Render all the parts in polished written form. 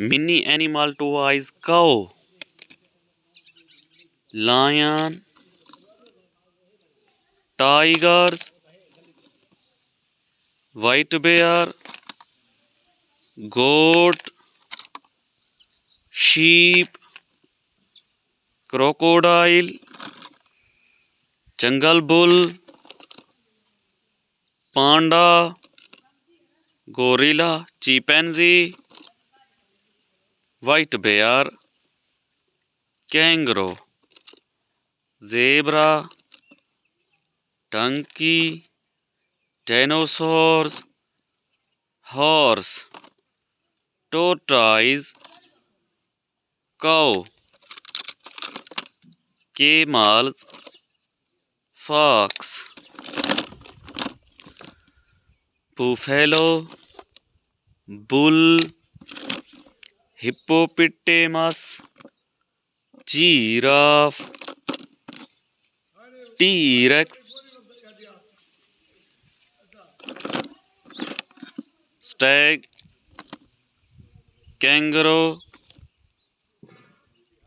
Many animal toys: cow, lion, tigers, white bear, goat, sheep, crocodile, jungle bull, panda, gorilla, chimpanzee, white bear, kangaroo, zebra, donkey, dinosaurs, horse, tortoise, cow, camel, fox, buffalo, bull, hippopotamus, giraffe, T-Rex, stag, kangaroo,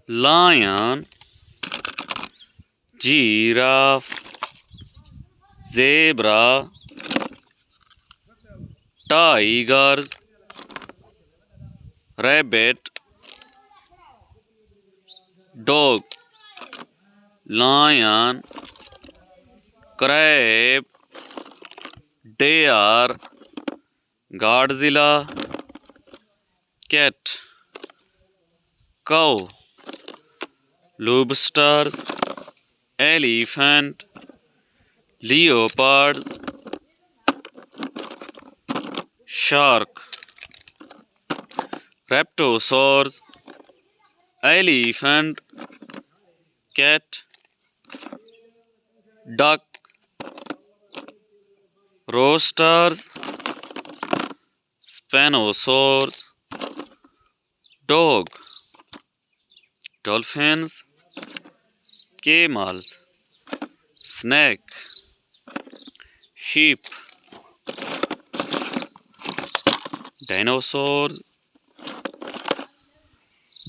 lion, giraffe, zebra, tigers, rabbit, dog, lion, crab, deer, Godzilla, cat, cow, lobsters, elephant, leopards, shark, raptorosaurs, elephant, cat, duck, roosters, spinosaurs, dog, dolphins, camels, snake, sheep, dinosaurs,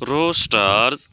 roosters,